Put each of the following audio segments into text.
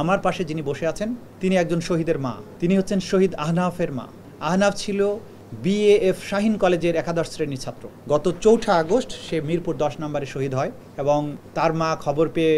আমার পাশে যিনি বসে আছেন তিনি একজন শহীদের মা, তিনি হচ্ছেন শহীদ আহনাফের মা। আহনাফ ছিল বিএএফ শাহিন কলেজের একাদশ শ্রেণীর ছাত্র। গত 4 আগস্ট সে মিরপুর 10 নম্বরে শহীদ হয় এবং তার মা খবর পেয়ে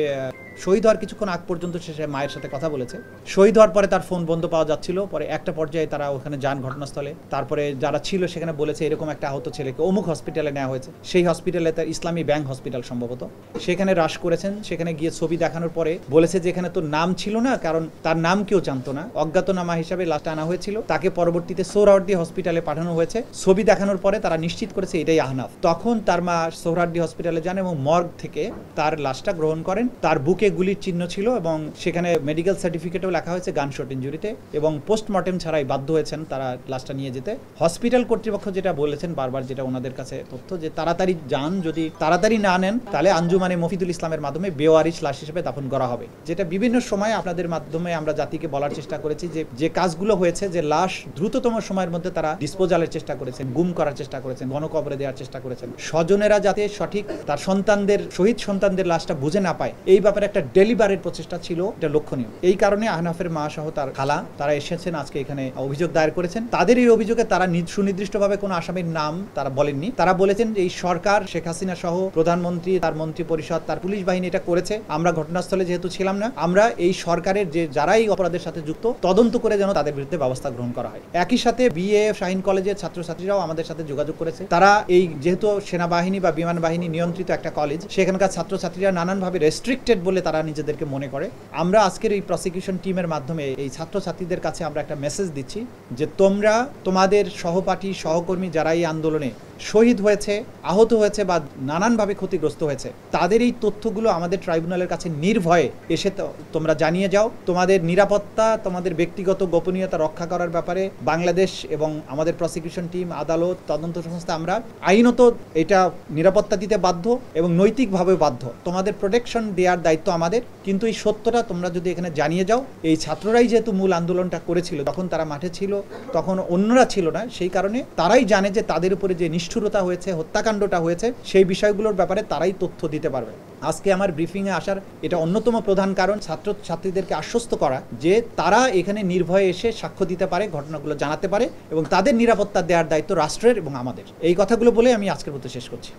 শহীদ হওয়ার কিছুক্ষণ আগ পর্যন্ত সে মায়ের সাথে কথা বলেছে। শহীদ হওয়ার পরে তার ফোন বন্ধ পাওয়া যাচ্ছিল, পরে একটা পর্যায়ে তারা ওখানে যান ঘটনাস্থলে। তারপরে যারা ছিল সেখানে বলেছে এরকম একটা আহত ছেলেকে অমুক হসপিটালে নেওয়া হয়েছে। সেই হসপিটালে তার ইসলামী ব্যাংক হসপিটাল সম্ভবত, সেখানে রাশ করেছেন। সেখানে গিয়ে ছবি দেখানোর পরে বলেছে যে এখানে তো নাম ছিল না, কারণ তার নাম কেউ জানতো না, অজ্ঞাতনামা হিসাবে লাশটা আনা হয়েছিল। তাকে পরবর্তীতে সোহরাওয়ার্দী হসপিটালে পাঠানো হয়েছে। ছবি দেখানোর পরে তারা নিশ্চিত করেছে এটাই আহনাফ। তখন তার মা সোহরাওয়ার্দী হসপিটালে যান এবং মর্গ থেকে তার লাশটা গ্রহণ করেন। তার বুকে গুলির চিহ্ন ছিল এবং সেখানে মেডিকেল সার্টিফিকেটও লেখা হয়েছে গানশট ইনজুরিতে, এবং পোস্টমর্টেম ছাড়াই বাধ্য হয়েছেন তারা লাশটা নিয়ে যেতে। হসপিটাল কর্তৃপক্ষ যেটা বলেছেন বারবার, যেটা ওনাদের কাছে তথ্য, যে তাড়াতাড়ি যান, যদি তাড়াতাড়ি না নেন তাহলে আঞ্জুমানে মফিদুল ইসলামের মাধ্যমে বেওয়ারিশ লাশ হিসেবে দাফন করা হবে। যেটা বিভিন্ন সময় আপনাদের মাধ্যমে আমরা জাতিকে বলার চেষ্টা করেছি যে কাজগুলো হয়েছে, যে লাশ দ্রুততম সময়ের মধ্যে তারা ডিসপোজালের চেষ্টা করেছেন, গুম করার চেষ্টা করেছেন, গণকবরে দেওয়ার চেষ্টা করেছেন। স্বজনেরা যাতে সঠিক তার সন্তানদের, শহীদ সন্তানদের লাশটা বুঝে না পায়, এই ব্যাপারে একটা ডেলিভারের প্রচেষ্টা ছিল, এটা লক্ষণীয়। এই কারণে আহনাফের মা সহ তার খালা তারা এসেছেন আজকে এখানে, অভিযোগ দায়ের করেছেন। তাদের এই অভিযোগে তারা সুনির্দিষ্টভাবে কোনো আসামির নাম তারা বলেননি। তারা বলেছেন এই সরকার, শেখ হাসিনা সহ প্রধানমন্ত্রী, তার মন্ত্রী পরিষদ, তার পুলিশ বাহিনী এটা করেছে। আমরা ঘটনাস্থলে যেহেতু ছিলাম না, আমরা এই সরকারের যে যারা এই অপরাধের সাথে যুক্ত তদন্ত করে যেন তাদের বিরুদ্ধে ব্যবস্থা গ্রহণ করা হয়। একই সাথে বিএএফ শাহিন কলেজের ছাত্রছাত্রীরাও আমাদের সাথে যোগাযোগ করেছে। তারা এই যেহেতু সেনাবাহিনী বা বিমান বাহিনী নিয়ন্ত্রিত একটা কলেজ, সেখানকার ছাত্রছাত্রীরা নানানভাবে রেস্ট্রিক্টেড বলে তারা নিজেদেরকে মনে করে। আমরা আজকের এই প্রসিকিউশন টিমের মাধ্যমে এই ছাত্রছাত্রীদের কাছে আমরা একটা মেসেজ দিচ্ছি যে তোমরা তোমাদের সহপাঠী সহকর্মী যারা এই আন্দোলনে শহীদ হয়েছে, আহত হয়েছে বা নানানভাবে ক্ষতিগ্রস্ত হয়েছে, তাদের এই তথ্যগুলো আমাদের ট্রাইব্যুনালের কাছে নির্ভয়ে এসে তোমরা জানিয়ে যাও। তোমাদের নিরাপত্তা, তোমাদের ব্যক্তিগত গোপনীয়তা রক্ষা করার ব্যাপারে বাংলাদেশ এবং আমাদের প্রসিকিউশন টিম, আদালত, তদন্ত সংস্থা, আমরা আইনত এটা নিরাপত্তা দিতে বাধ্য এবং নৈতিকভাবে বাধ্য। তোমাদের প্রোটেকশন দেওয়ার দায়িত্ব আমাদের। কিন্তু এই সত্যটা তোমরা যদি এখানে জানিয়ে যাও, এই ছাত্ররাই যেহেতু মূল আন্দোলনটা করেছিল, তখন তারা মাঠে ছিল, তখন অন্যরা ছিল না, সেই কারণে তারাই জানে যে তাদের উপরে যে নিষ্ঠুরতা হয়েছে, হত্যাকাণ্ডটা হয়েছে, সেই বিষয়গুলোর ব্যাপারে তারাই তথ্য দিতে পারবে। আজকে আমার ব্রিফিংয়ে আসার এটা অন্যতম প্রধান কারণ ছাত্রছাত্রীদেরকে আশ্বস্ত করা যে তারা এখানে নির্ভয়ে এসে সাক্ষ্য দিতে পারে, ঘটনাগুলো জানাতে পারে এবং তাদের নিরাপত্তা দেওয়ার দায়িত্ব রাষ্ট্রের এবং আমাদের। এই কথাগুলো বলে আমি আজকের মতো শেষ করছি।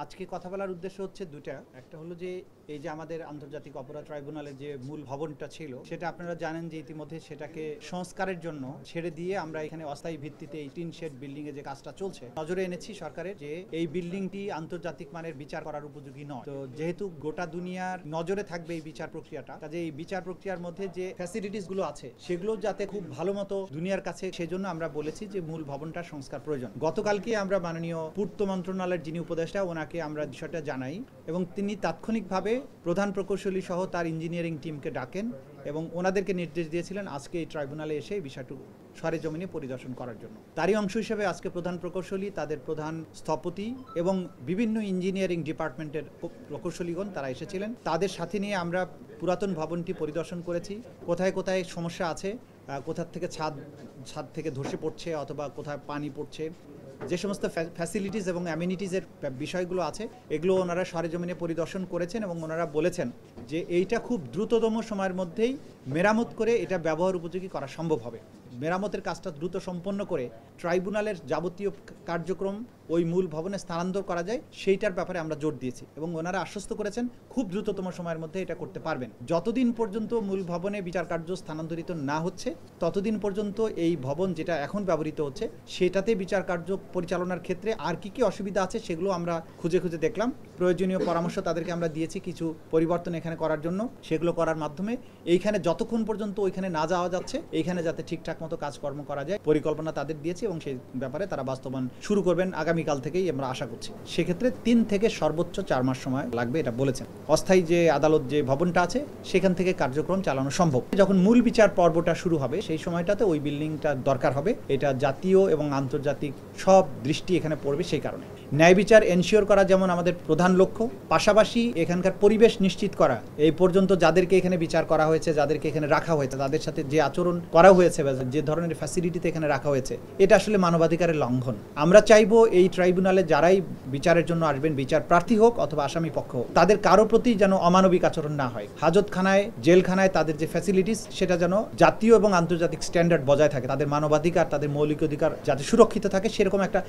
আজকে কথা বলার উদ্দেশ্য হচ্ছে দুটা। একটা হলো যে এই যে আমাদের আন্তর্জাতিক অপরাধ ট্রাইব্যুনালের যে মূল ভবনটা ছিল, সেটা আপনারা জানেন যে ইতিমধ্যে সেটাকে সংস্কারের জন্য ছেড়ে দিয়ে আমরা এখানে অস্থায়ী ভিত্তিতে এই টিন শেড বিল্ডিং এ যে কাজটা চলছে, নজরে এনেছি সরকারের যে এই বিল্ডিংটি আন্তর্জাতিক মানের বিচার করার উপযোগী নয়। তো যেহেতু গোটা দুনিয়ার নজরে থাকবে এই বিচার প্রক্রিয়াটা, কাজে এই বিচার প্রক্রিয়ার মধ্যে যে ফ্যাসিলিটিস গুলো আছে সেগুলো যাতে খুব ভালো মতো দুনিয়ার কাছে, সেজন্য আমরা বলেছি যে মূল ভবনটার সংস্কার প্রয়োজন। গতকালকে আমরা মাননীয় পূর্ত মন্ত্রণালয়ের যিনি উপদেষ্টা, ওনাকে আমরা বিষয়টা জানাই এবং তিনি তাৎক্ষণিকভাবে প্রধান প্রকৌশলী সহ তার ইঞ্জিনিয়ারিং টিমকে ডাকেন এবং ওনাদেরকে নির্দেশ দিয়েছিলেন আজকে এই ট্রাইব্যুনালে এসে এই বিষয়টি সরেজমিনে পরিদর্শন করার জন্য। তারই অংশ হিসেবে আজকে প্রধান প্রকৌশলী, তাদের প্রধান স্থপতি এবং বিভিন্ন ইঞ্জিনিয়ারিং ডিপার্টমেন্টের প্রকৌশলীগণ তারা এসেছিলেন। তাদের সাথে নিয়ে আমরা পুরাতন ভবনটি পরিদর্শন করেছি, কোথায় কোথায় সমস্যা আছে, কোথা থেকে ছাদ থেকে ধসে পড়ছে অথবা কোথায় পানি পড়ছে, যে সমস্ত ফ্যাসিলিটিস এবং অ্যামিনিটিসের বিষয়গুলো আছে, এগুলো ওনারা সরেজমিনে পরিদর্শন করেছেন এবং ওনারা বলেছেন যে এইটা খুব দ্রুততম সময়ের মধ্যেই মেরামত করে এটা ব্যবহার উপযোগী করা সম্ভব হবে। মেরামতের কাজটা দ্রুত সম্পন্ন করে ট্রাইব্যুনালের যাবতীয় কার্যক্রম ওই মূল ভবনে স্থানান্তর করা যায়, সেইটার ব্যাপারে আমরা জোর দিয়েছি এবং ওনারা আশ্বস্ত করেছেন খুব দ্রুততম সময়ের মধ্যে এটা করতে পারবেন। যতদিন পর্যন্ত মূল ভবনে বিচার কার্য স্থানান্তরিত না হচ্ছে, ততদিন পর্যন্ত এই ভবন যেটা এখন ব্যবহৃত হচ্ছে সেটাতে বিচার কার্য পরিচালনার ক্ষেত্রে আর কি কি অসুবিধা আছে সেগুলো আমরা খুঁজে খুঁজে দেখলাম। প্রয়োজনীয় পরামর্শ তাদেরকে আমরা দিয়েছি কিছু পরিবর্তন এখানে করার জন্য। সেগুলো করার মাধ্যমে এইখানে যতক্ষণ পর্যন্ত ওইখানে না যাওয়া যাচ্ছে, এইখানে যাতে ঠিকঠাক মতো কাজকর্ম করা যায়, পরিকল্পনা তাদের দিয়েছি এবং সেই ব্যাপারে তারা বাস্তবায়ন শুরু করবেন আগামীকাল থেকেই আমরা আশা করছি। সেক্ষেত্রে 3 থেকে সর্বোচ্চ 4 মাস সময় লাগবে এটা বলেছেন। অস্থায়ী যে আদালত যে ভবনটা আছে সেখান থেকে কার্যক্রম চালানো সম্ভব। যখন মূল বিচার পর্বটা শুরু হবে সেই সময়টাতে ওই বিল্ডিংটা দরকার হবে। এটা জাতীয় এবং আন্তর্জাতিক সব দৃষ্টি এখানে পড়বে। সেই কারণে ন্যায় বিচার এনশিওর করা যেমন আমাদের প্রধান লক্ষ্য, পাশাপাশি এখানকার পরিবেশ নিশ্চিত করা, এই পর্যন্ত যাদেরকে এখানে বিচার করা হয়েছে, যাদেরকে এখানে রাখা হয়েছে, তাদের সাথে যে আচরণ করা হয়েছে যে ধরনের ফ্যাসিলিটিতে এখানে রাখা হয়েছে এটা আসলে মানবাধিকারের লঙ্ঘন। আমরা চাইবো এই ট্রাইব্যুনালে যারাই বিচারের জন্য আসবেন, বিচার প্রার্থী হোক অথবা আসামি পক্ষ হোক, তাদের কারো প্রতি যেন অমানবিক আচরণ না হয়। হাজতখানায়, জেলখানায় তাদের যে ফ্যাসিলিটিস সেটা যেন জাতীয় এবং আন্তর্জাতিক স্ট্যান্ডার্ড বজায় থাকে, তাদের মানবাধিকার, তাদের মৌলিক অধিকার যাতে সুরক্ষিত থাকে সেরকম একটা